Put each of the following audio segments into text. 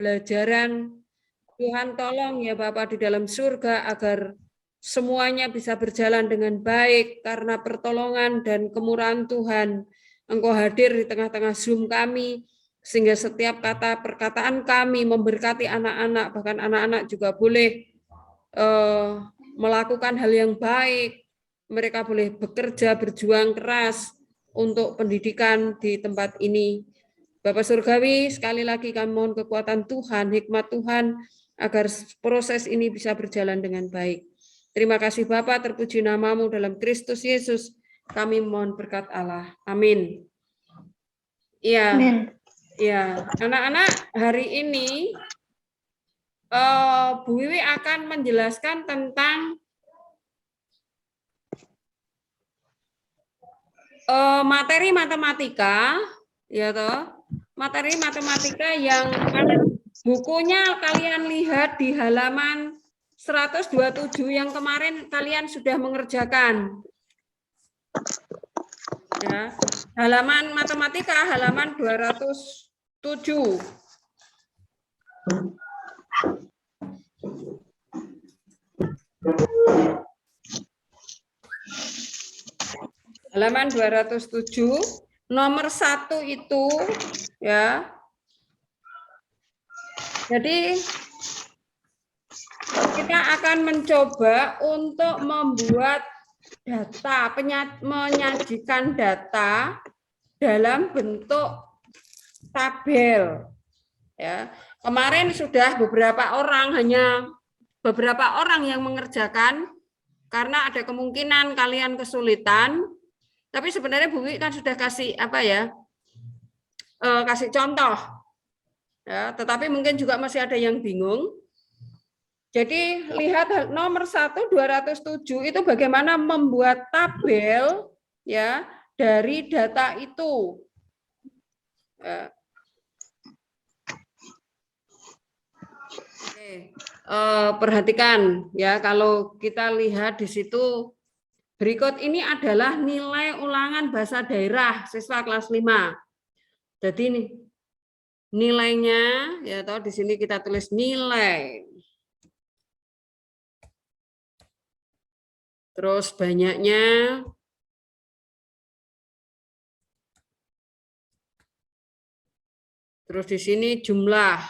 pembelajaran. Tuhan tolong ya Bapak di dalam surga agar semuanya bisa berjalan dengan baik karena pertolongan dan kemurahan Tuhan. Engkau hadir di tengah-tengah Zoom kami, sehingga setiap kata perkataan kami memberkati anak-anak, bahkan anak-anak juga boleh melakukan hal yang baik. Mereka boleh bekerja, berjuang keras untuk pendidikan di tempat ini. Bapak Surgawi, sekali lagi kami mohon kekuatan Tuhan, hikmat Tuhan, agar proses ini bisa berjalan dengan baik. Terima kasih Bapak, terpuji namamu dalam Kristus Yesus. Kami mohon berkat Allah. Amin. Iya, ya, anak-anak, hari ini Bu Wiwi akan menjelaskan tentang materi matematika, ya toh, materi matematika yang bukunya kalian lihat di halaman 127 yang kemarin kalian sudah mengerjakan. Ya, halaman matematika halaman 207. Halaman 207, nomor 1 itu ya. Jadi kita akan mencoba untuk membuat data, menyajikan data dalam bentuk tabel. Ya, kemarin sudah hanya beberapa orang yang mengerjakan karena ada kemungkinan kalian kesulitan. Tapi sebenarnya Bu Wi kan sudah kasih kasih contoh. Ya, tetapi mungkin juga masih ada yang bingung. Jadi lihat nomor 1 207 itu bagaimana membuat tabel ya dari data itu. Oke. Perhatikan ya, kalau kita lihat di situ berikut ini adalah nilai ulangan bahasa daerah siswa kelas 5. Jadi ini nilainya ya toh di sini kita tulis nilai. Terus banyaknya, terus di sini jumlah.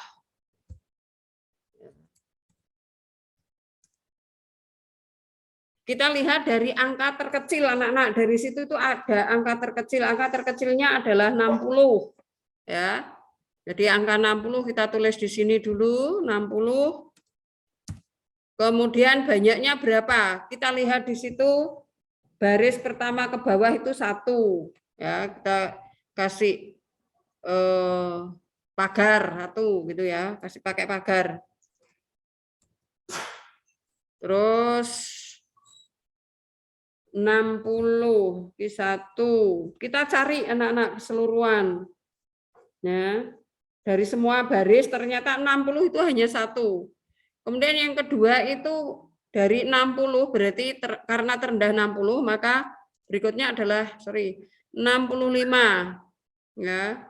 Kita lihat dari angka terkecil anak-anak, dari situ itu ada angka terkecilnya adalah 60. Ya. Jadi angka 60 kita tulis di sini dulu, 60. Kemudian banyaknya berapa? Kita lihat di situ baris pertama ke bawah itu 1. Ya, kita kasih pagar 1 gitu ya, kasih pakai pagar. Terus 60 di 1. Kita cari anak-anak keseluruhan. Ya. Dari semua baris ternyata 60 itu hanya 1. Kemudian yang kedua itu dari 60 berarti karena terendah 60 maka berikutnya adalah 65 ya.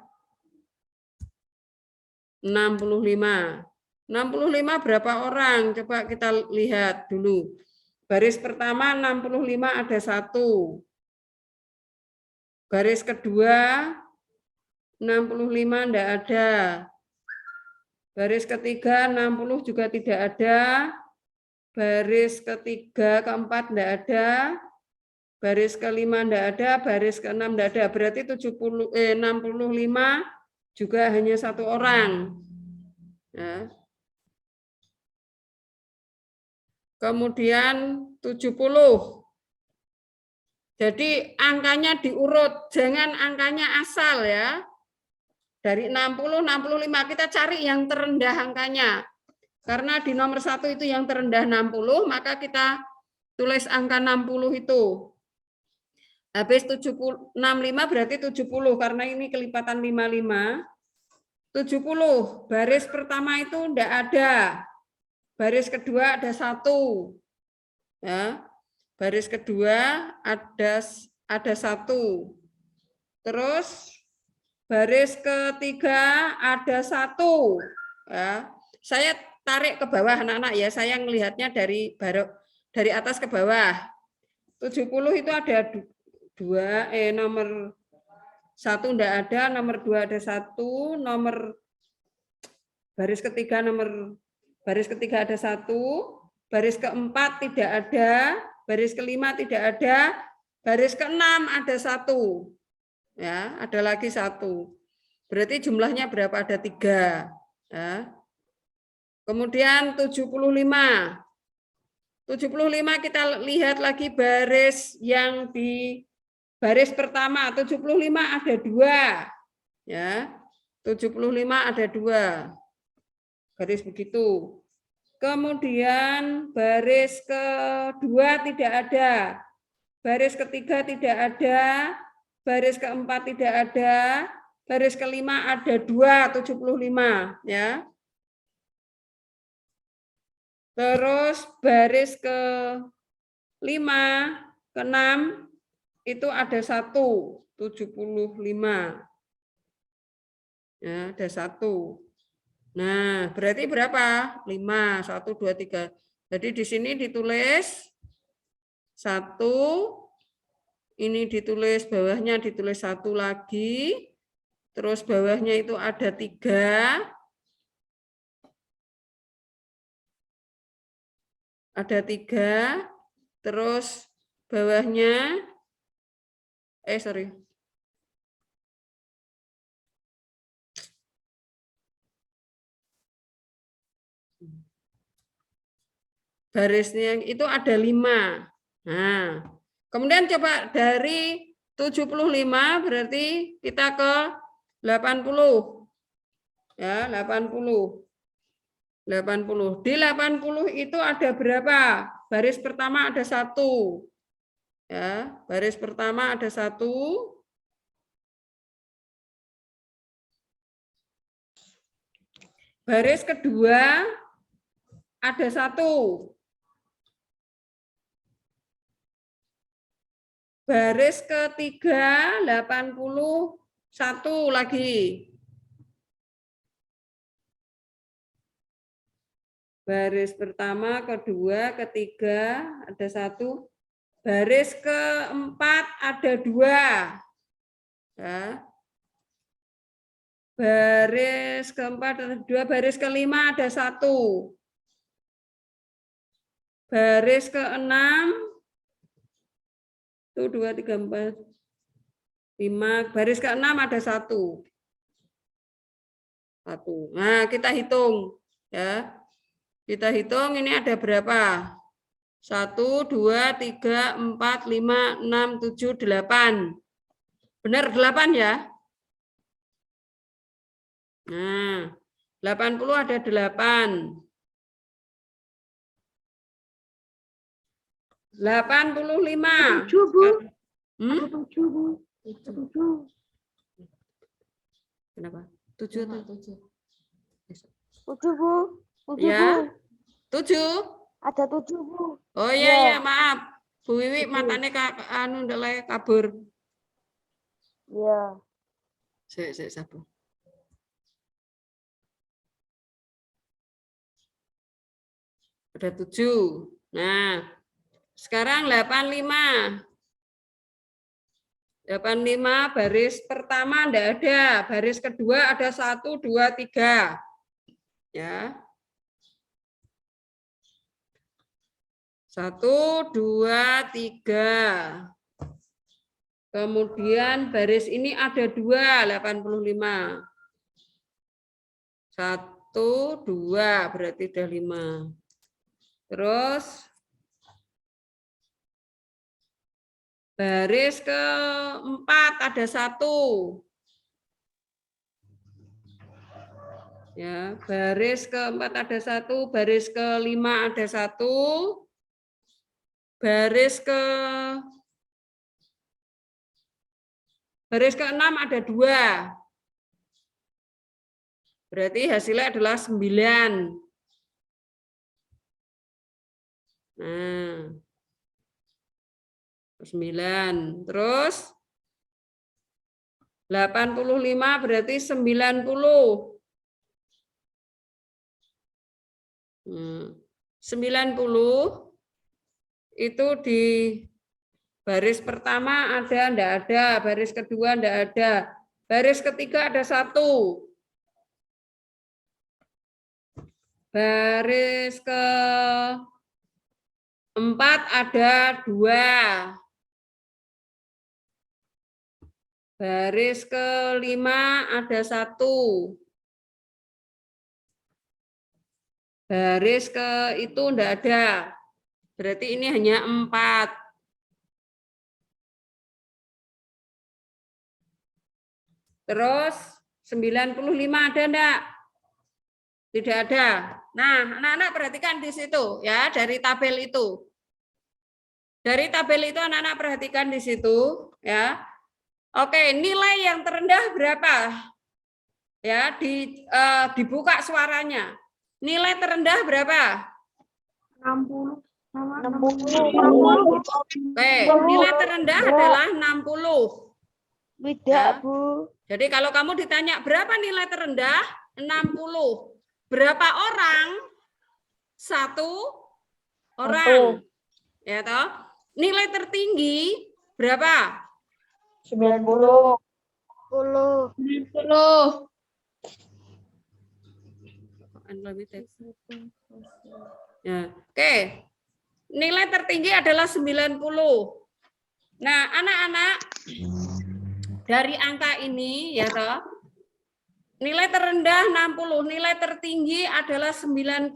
65 berapa orang? Coba kita lihat dulu. Baris pertama 65 ada 1. Baris kedua 65 enggak ada. Baris ketiga 60 juga tidak ada. Baris ketiga, keempat enggak ada. Baris kelima enggak ada, baris keenam enggak ada. Berarti 65 juga hanya 1 orang. Ya. Kemudian 70. Jadi angkanya diurut, jangan angkanya asal ya. Dari 60, 65 kita cari yang terendah angkanya. Karena di nomor 1 itu yang terendah 60, maka kita tulis angka 60 itu. Habis 65 berarti 70 karena ini kelipatan 55. 70, baris pertama itu enggak ada. Baris kedua ada 1. Ya. Baris kedua ada 1. Terus baris ketiga ada 1. Ya. Saya tarik ke bawah anak-anak ya, saya melihatnya dari atas ke bawah. 70 itu ada dua, nomor 1 enggak ada, nomor 2 ada 1, nomor baris ketiga ada 1, baris keempat tidak ada, baris kelima tidak ada, baris keenam ada 1. Ya, ada lagi 1. Berarti jumlahnya berapa? Ada 3. Ya. Kemudian 75. 75 kita lihat lagi baris yang di baris pertama. 75 ada 2. Ya. 75 ada 2. Garis begitu. Kemudian baris kedua tidak ada. Baris ketiga tidak ada. Baris keempat tidak ada. Baris kelima ada 2, 75. Ya. Terus baris ke-5, ke-6 itu ada 1, 75. Ya, ada 1. Nah, berarti berapa? 5, 1, 2, 3. Jadi di sini ditulis 1, ini ditulis bawahnya ditulis 1 lagi, terus bawahnya itu ada 3, ada 3, terus bawahnya, barisnya itu ada 5. Nah, kemudian coba dari 75 berarti kita ke 80. Ya, 80. 80. Di 80 itu ada berapa? Baris pertama ada 1. Ya, baris pertama ada 1. Baris kedua ada 1. Baris ketiga 81 lagi. Baris pertama, kedua, ketiga ada 1. Baris keempat ada 2. Ya. Baris keempat ada 2. Baris kelima ada 1. Baris keenam 1, 2, 3, 4, 5. Baris keenam ada 1. 1. Nah, kita hitung. Ya. Kita hitung ini ada berapa? 1, 2, 3, 4, 5, 6, 7, 8. Benar 8 ya? Nah, 80 ada 8. 85. 7, Bu. Hmm? 7, Bu. 7. Kenapa? 7 atau 7? 7, Bu. 7, Ya. Bu. 7. Ada 7, Bu. Oh iya, ya, maaf. Bu Wiwi matanya ndelek kabur. Iya. Saya sabar. Ada 7. Nah, sekarang 85. 85 baris pertama enggak ada, baris kedua ada 1, 2, 3. Ya. 1, 2, 3. Kemudian baris ini ada 2, 85. 1, 2, berarti ada 5. Terus baris keempat ada 1. Ya, baris keempat ada 1, baris kelima ada 1. Baris ke-6 ada 2. Berarti hasilnya adalah 9. Nah, 9. Terus 85 berarti 90. 90 itu di baris pertama ada, enggak ada, baris kedua enggak ada, baris ketiga ada 1. Baris keempat ada 2. Baris kelima ada 1. Baris ke itu enggak ada. Berarti ini hanya 4. Terus 95 ada enggak? Tidak ada. Nah, anak-anak perhatikan di situ ya, dari tabel itu. Dari tabel itu anak-anak perhatikan di situ ya. Oke, nilai yang terendah berapa? Ya, dibuka suaranya. Nilai terendah berapa? 60. 60. Oke, nilai terendah adalah 60. Tidak, Ya. Bu. Jadi kalau kamu ditanya berapa nilai terendah? 60. Berapa orang? 1 orang. Ya toh? Nilai tertinggi berapa? 90. 90. Ya, oke. Nilai tertinggi adalah 90. Nah, anak-anak, dari angka ini ya toh, nilai terendah 60, nilai tertinggi adalah 90.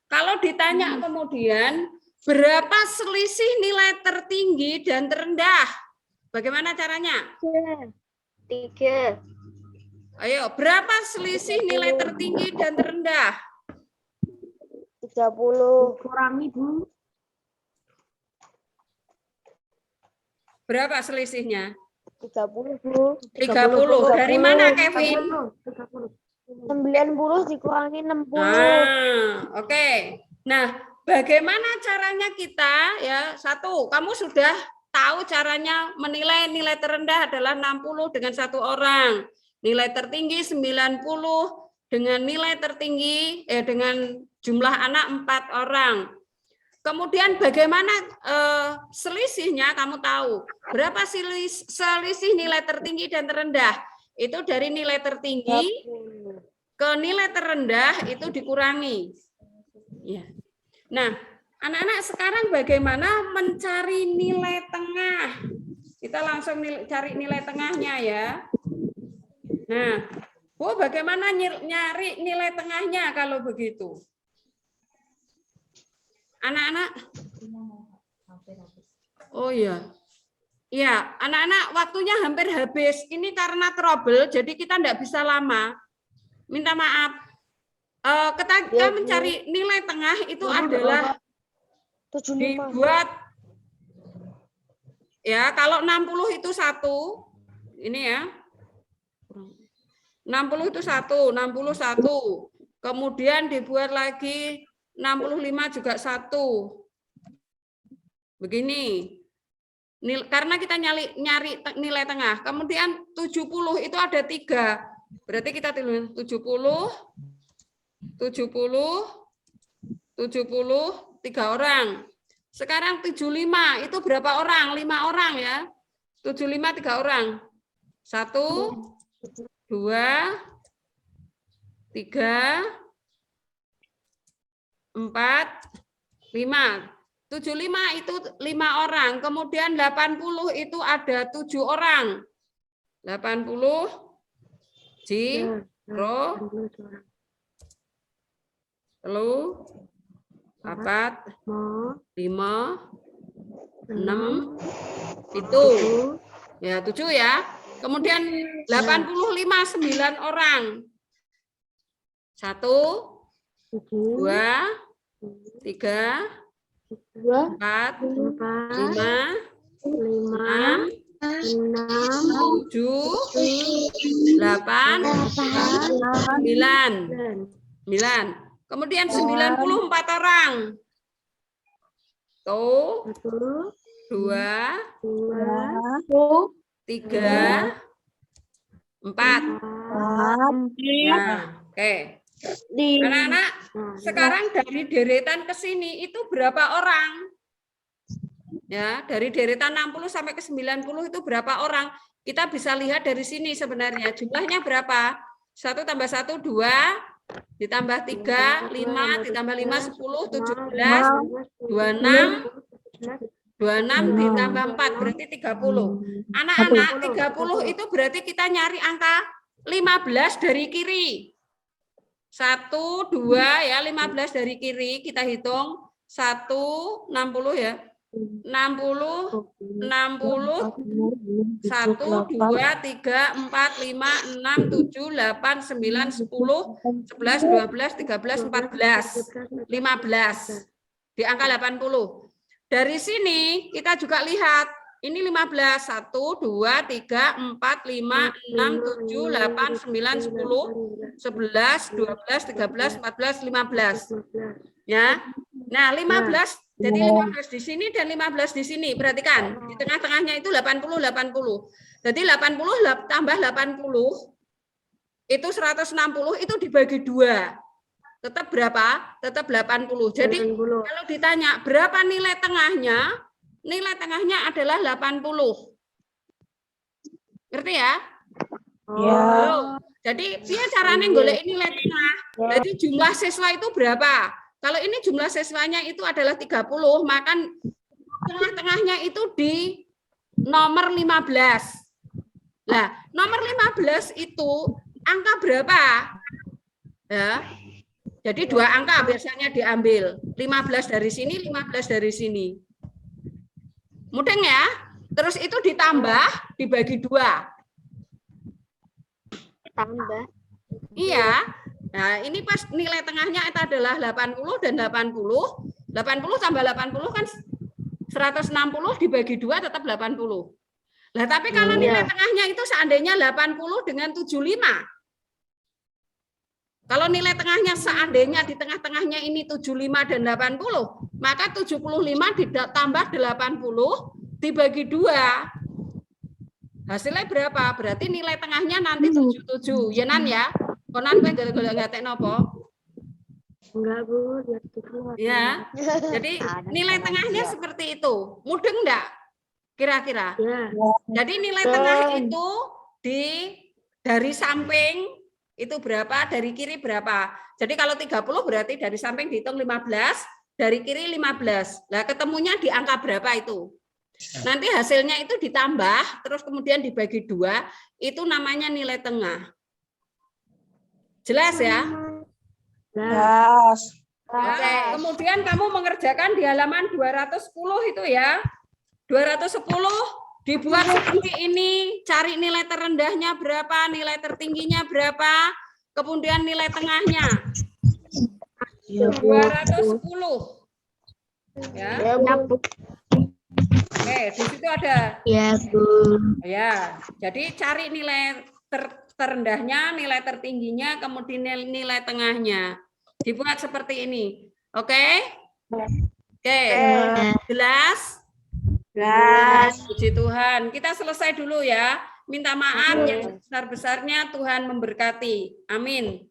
Kalau ditanya kemudian berapa selisih nilai tertinggi dan terendah? Bagaimana caranya? 3. Ayo, berapa selisih nilai tertinggi dan terendah? 30. Kurangi, Bu. Berapa selisihnya? 30, Bu. 30. Dari mana, Kevin? 90 dikurangi 60. Ah, oke. Nah, bagaimana caranya kita ya? 1, kamu sudah tahu caranya menilai nilai terendah adalah 60 dengan 1 orang. Nilai tertinggi 90 dengan nilai tertinggi dengan jumlah anak 4 orang. Kemudian bagaimana selisihnya kamu tahu. Berapa selisih nilai tertinggi dan terendah? Itu dari nilai tertinggi ke nilai terendah itu dikurangi. Ya. Nah, anak-anak sekarang bagaimana mencari nilai tengah? Kita langsung cari nilai tengahnya ya. Nah, Bu, bagaimana nyari nilai tengahnya kalau begitu? Anak-anak? Oh iya. Iya, anak-anak waktunya hampir habis. Ini karena trouble, jadi kita tidak bisa lama. Minta maaf. Kita mencari nilai tengah itu adalah 75. dibuat ya, kalau 60 itu 1. Ini ya. 60 itu 1, 61. Kemudian dibuat lagi 65 juga 1. Begini. Karena kita nyari nilai tengah. Kemudian 70 itu ada 3. Berarti kita tulis 70, 3 orang. Sekarang 75 itu berapa orang? 5 orang ya. 75 3 orang. 1, 2, 3, 4, 5. 75 itu 5 orang. Kemudian 80 itu ada 7 orang. 80 Jiro, 3, 4, 5, 6, itu. Ya, 7 ya. Kemudian 85 9 orang. 1, 2, 3, 4, 5, 6, 7, 8, 9. Kemudian 94 orang. Tuh, 2, 3, 4. Nah, oke. Anak-anak, sekarang dari deretan ke sini itu berapa orang? Ya, dari deretan 60 sampai ke 90 itu berapa orang? Kita bisa lihat dari sini sebenarnya. Jumlahnya berapa? 1 tambah 1, 2, ditambah 3, 5, ditambah 5, 10, 17, 26, 26 ditambah 4, berarti 30. Anak-anak, 30 itu berarti kita nyari angka 15 dari kiri. 1, 2, ya, 15 dari kiri, kita hitung. 1, 60 ya. 60, 60, 1, 2, 3, 4, 5, 6, 7, 8, 9, 10, 11, 12, 13, 14, 15. Di angka 80. Dari sini kita juga lihat, ini 15, 1, 2, 3, 4, 5, 6, 7, 8, 9, 10, 11, 12, 13, 14, 15. Ya. Nah, 15, jadi 15 di sini dan 15 di sini. Perhatikan, di tengah-tengahnya itu 80, 80. Jadi 80 tambah 80, itu 160, itu dibagi 2. Tetap berapa? Tetap 80. Jadi kalau ditanya berapa nilai tengahnya? Nilai tengahnya adalah 80. Ngerti ya? Ya. Jadi dia caranya golek nilai tengah. Jadi jumlah siswa itu berapa? Kalau ini jumlah siswanya itu adalah 30, maka tengah-tengahnya itu di nomor 15. Nah, nomor 15 itu angka berapa? Ya. Jadi 2 angka biasanya diambil. 15 dari sini, 15 dari sini. Mudeng ya? Terus itu ditambah, dibagi 2. Tambah. Iya. Nah, ini pas nilai tengahnya itu adalah 80 dan 80. 80 tambah 80 kan 160 dibagi 2 tetap 80. Nah, tapi kalau nilai tengahnya itu seandainya 80 dengan 75. Kalau nilai tengahnya seandainya di tengah-tengahnya ini 75 dan 80, maka 75 ditambah 80 dibagi 2. Hasilnya berapa? Berarti nilai tengahnya nanti 77. Ya Nan ya? Konan kowe golek ngatek napa? Enggak, Bu. Ya. Jadi nilai tengahnya seperti itu. Mudeng enggak? Kira-kira. Ya. Jadi nilai tengah itu dari samping itu berapa, dari kiri berapa. Jadi kalau 30 berarti dari samping dihitung 15, dari kiri 15. Nah, ketemunya di angka berapa itu? Nanti hasilnya itu ditambah, terus kemudian dibagi 2, itu namanya nilai tengah. Jelas ya? Jelas. Oke, kemudian kamu mengerjakan di halaman 210 itu ya. 210 dibuat seperti ini, cari nilai terendahnya berapa, nilai tertingginya berapa, kemudian nilai tengahnya. 210. Ya. Oke, di situ ada. Ya, Bu. Ya, jadi cari nilai terendahnya, nilai tertingginya, kemudian nilai tengahnya. Dibuat seperti ini. Oke? Oke. Jelas? Jelas. Puji Tuhan. Kita selesai dulu ya. Minta maaf yang sebesar-besarnya, Tuhan memberkati. Amin.